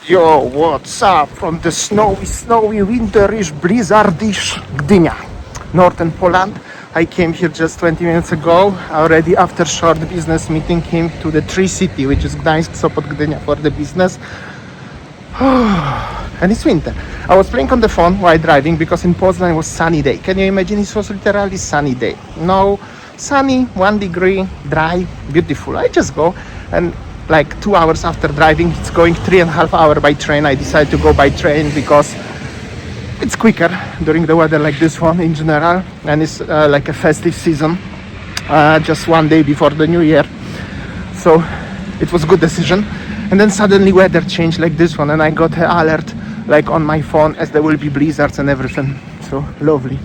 Yo, what's up from the snowy, winterish, blizzardish Gdynia, northern Poland. I came here just 20 minutes ago. Already after short business meeting came to the TriCity, which is Gdansk, Sopot, Gdynia for the business. And it's winter. I was playing on the phone while driving because in Poznan it was sunny day. Can you imagine? It was literally sunny day. No, sunny, 1 degree, dry, beautiful. I just go and like 2 hours after driving, it's going 3.5 hours by train. I decided to go by train because it's quicker during the weather like this one in general, and it's like a festive season, just 1 day before the new year. So it was a good decision. And then suddenly weather changed like this one, and I got an alert like on my phone as there will be blizzards and everything. So lovely.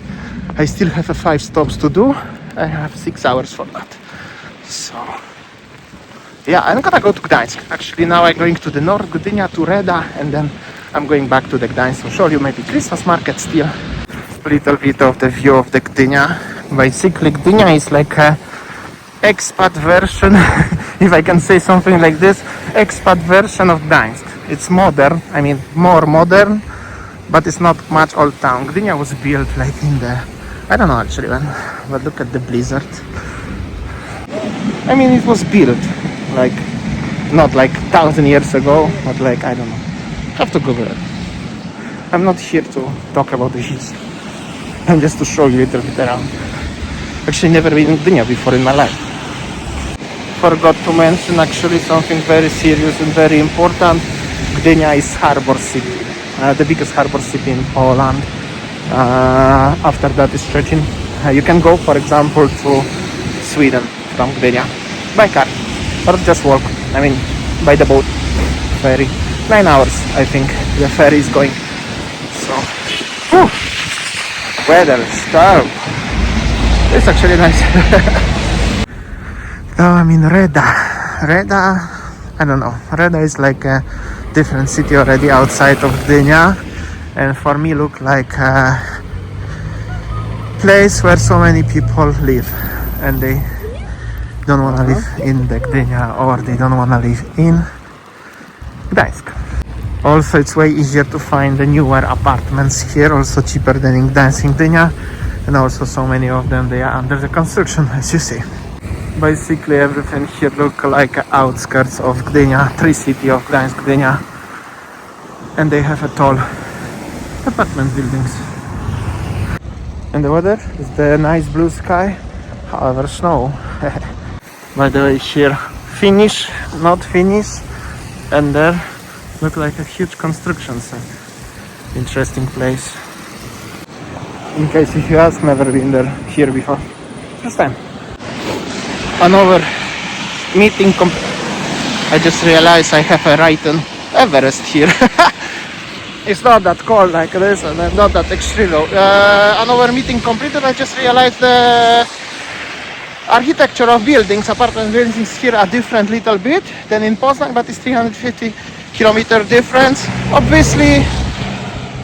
I still have 5 stops to do. I have 6 hours for that. So yeah, I'm gonna go to Gdansk. Actually, now I'm going to the north, Gdynia, to Reda, and then I'm going back to the Gdansk. I'll show you maybe Christmas market still. A little bit of the view of the Gdynia. Basically, Gdynia is like a expat version, if I can say something like this, expat version of Gdansk. It's modern, I mean more modern, but it's not much old town. Gdynia was built like in the, I don't know actually when, but look at the blizzard. I mean it was built like, not like 1,000 years ago, but like, I don't know. Have to Google it. I'm not here to talk about the history. I'm just to show you a little bit around. Actually never been in Gdynia before in my life. Forgot to mention actually something very serious and very important. Gdynia is harbor city, the biggest harbor city in Poland. After that is Szczecin. You can go, for example, to Sweden from Gdynia by car or just walk. I mean, by the boat, ferry. 9 hours, I think, the ferry is going. So, whew, weather is terrible. It's actually nice. Now I'm in Reda. Reda, I don't know. Reda is like a different city already outside of Gdynia, and for me look like a place where so many people live, and they don't want to live in the Gdynia, or they don't want to live in Gdańsk. Also, it's way easier to find the newer apartments here, also cheaper than in Gdańsk, in Gdynia, and also so many of them, they are under the construction, as you see. Basically everything here look like outskirts of Gdynia, TriCity of Gdańsk, Gdynia, and they have a tall apartment buildings. And the weather is the nice blue sky, however snow. By the way, here finish, not finish, and there look like a huge construction site. Interesting place. In case if you ask, never been there here before. First time. Another meeting. I just realized I have a right on Everest here. It's not that cold like this, and not that extreme low. Another meeting completed. I just realized the architecture of buildings, apartment buildings here are different little bit than in Poznan, but it's 350 kilometer difference. Obviously,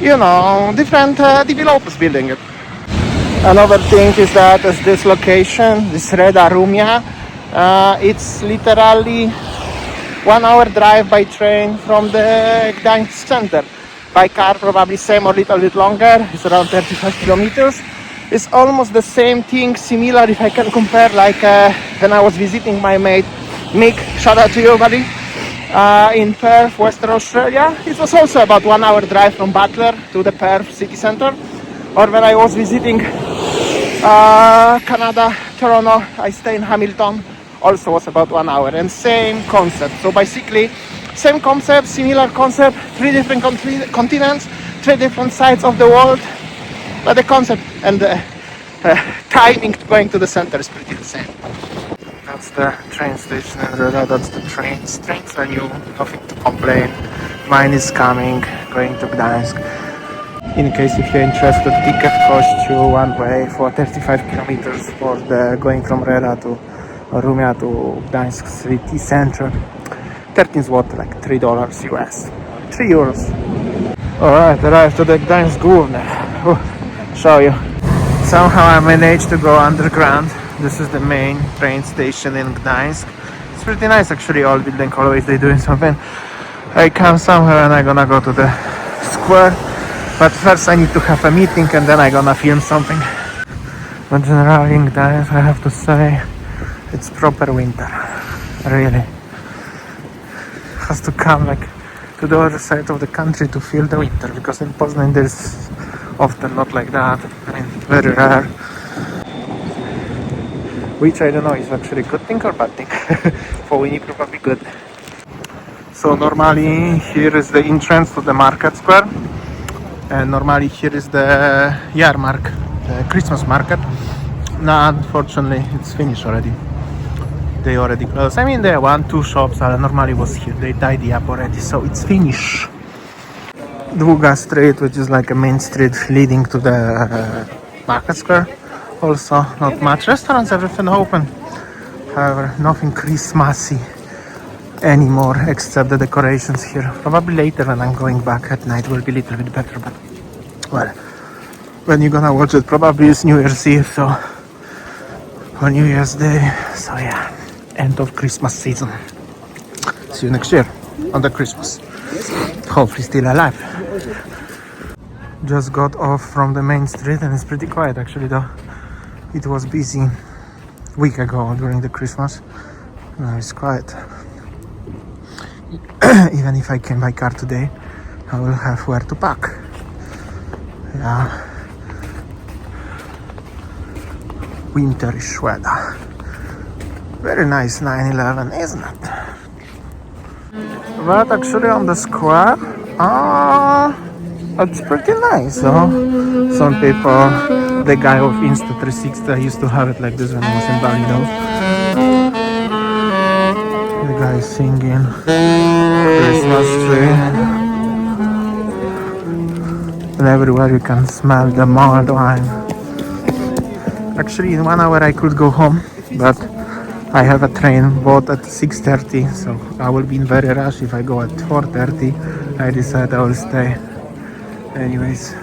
you know, different developers building it. Another thing is that as this location, this Reda Rumia, it's literally 1 hour drive by train from the Gdańsk center. By car probably same or little bit longer, it's around 35 kilometers. It's almost the same thing, similar if I can compare, like when I was visiting my mate Mick, shout out to you buddy, in Perth, Western Australia. It was also about 1 hour drive from Butler to the Perth city center. Or when I was visiting Canada, Toronto, I stay in Hamilton, also was about 1 hour, and same concept. So basically same concept, similar concept, 3 different continents, 3 different sides of the world, but the concept and the timing to going to the center is pretty the same. That's the train station in Reda, that's the trains. Trains are new, nothing to complain. Mine is coming, going to Gdansk. In case if you're interested, ticket costs you one way for 35 kilometers for the going from Reda to Rumia to Gdańsk city center. 13 zł, like $3 US, 3 euros. Alright, arrived to the Gdańsk Główne. Show you. Somehow I managed to go underground. This is the main train station in Gdańsk. It's pretty nice actually, all building always they doing something. I come somewhere and I'm gonna go to the square. But first I need to have a meeting and then I'm gonna film something. But generally in Gdansk, I have to say, it's proper winter. Really. Has to come like to the other side of the country to feel the winter, because in Poznan there's often not like that. I mean, very rare. Which I don't know is actually good thing or bad thing. For Winnie probably good. So normally here is the entrance to the market square, and normally here is the Yarmark, the Christmas market. Now unfortunately it's finished already. They already closed. I mean there are 1-2 shops that normally was here. They tidy up already, so it's finished. Długa Street, which is like a main street leading to the market square. Also not much restaurants, everything open. However, nothing Christmassy anymore except the decorations here. Probably later when I'm going back at night will be a little bit better, but well, when you're gonna watch it probably it's New Year's Eve, so or New Year's Day, so yeah, end of Christmas season. See you next year on the Christmas, hopefully still alive. Just got off from the main street and it's pretty quiet actually, though it was busy a week ago during the Christmas. Now it's quiet. Even if I came by car today, I will have where to park. Yeah. Winterish weather. Very nice 9/11, isn't it? But actually on the square, it's pretty nice, though. Some people, the guy of Insta360, I used to have it like this when I was in Bali, though. The guy singing Christmas tree, and everywhere you can smell the mulled wine. Actually in 1 hour I could go home, but I have a train bought at 6:30, so I will be in very rush if I go at 4:30. I decided I will stay. Anyways,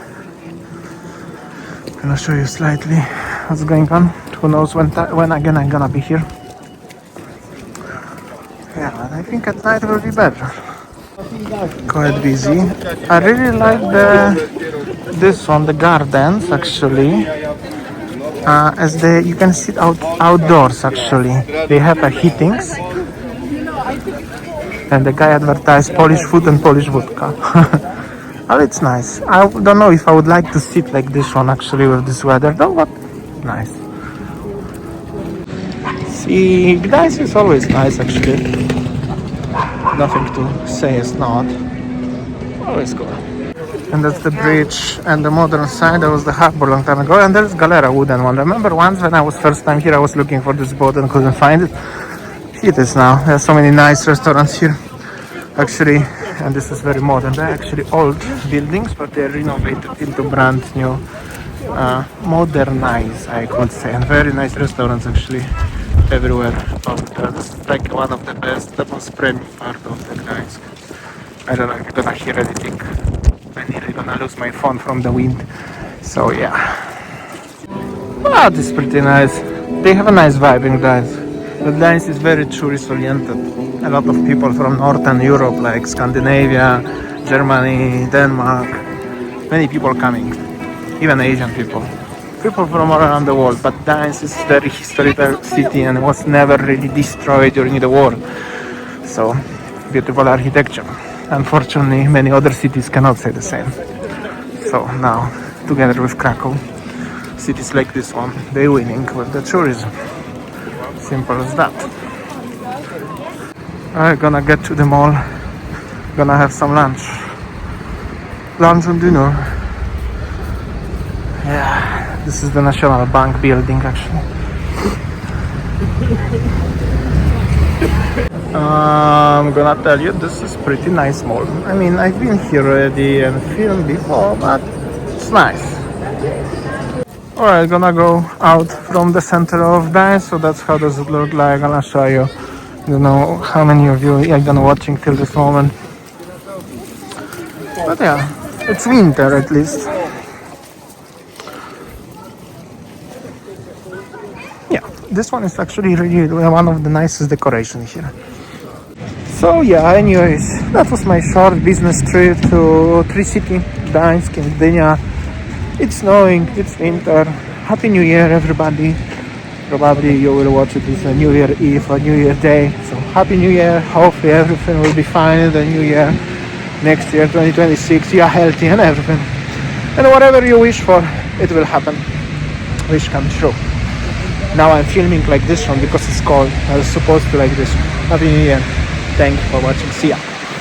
I'm gonna show you slightly what's going on. Who knows when again I'm gonna be here. Yeah, I think at night will be better. Quite busy. I really like this one, the gardens actually. As you can sit outdoors actually. They have heatings, and the guy advertised Polish food and Polish vodka. Oh, it's nice. I don't know if I would like to sit like this one actually with this weather though, but nice. See, Gdansk is always nice actually. Nothing to say it's not. Always cool. And that's the bridge and the modern side. That was the harbor long time ago. And there's Galera, wooden one. Remember once when I was first time here, I was looking for this boat and couldn't find it. Here it is now. There are so many nice restaurants here. Actually, and this is very modern. They're actually old buildings, but they're renovated into brand new, modernized, I could say. And very nice restaurants actually everywhere. Oh, that's like one of the best, the most premium part of the Gdansk. I don't know if you're gonna hear anything. I'm nearly gonna lose my phone from the wind. So yeah. But it's pretty nice. They have a nice vibe in Gdansk. The Gdansk is very tourist oriented. A lot of people from Northern Europe, like Scandinavia, Germany, Denmark. Many people coming. Even Asian people. People from all around the world. But Gdansk is a very historical city and was never really destroyed during the war. So, beautiful architecture. Unfortunately, many other cities cannot say the same. So now, together with Krakow, cities like this one, they're winning with the tourism. Simple as that. I'm gonna get to the mall, gonna have some lunch. Lunch and dinner. Yeah, this is the National Bank building actually. I'm gonna tell you, this is pretty nice mall. I mean, I've been here already and filmed before, but it's nice. Alright, gonna go out from the center of Gdansk, so that's how does it look like. I'm gonna show you. I don't know how many of you are gonna watching till this moment. But yeah, it's winter at least. Yeah, this one is actually really one of the nicest decorations here. So yeah, anyways, that was my short business trip to TriCity, Gdansk and Gdynia. It's snowing, it's winter. Happy New Year, everybody. Probably you will watch it as a New Year Eve or New Year Day. So Happy New Year. Hopefully everything will be fine in the New Year. Next year, 2026, you are healthy and everything. And whatever you wish for, it will happen. Wish come true. Now I'm filming like this one because it's cold. I was supposed to like this. Happy New Year. Thank you for watching. See ya.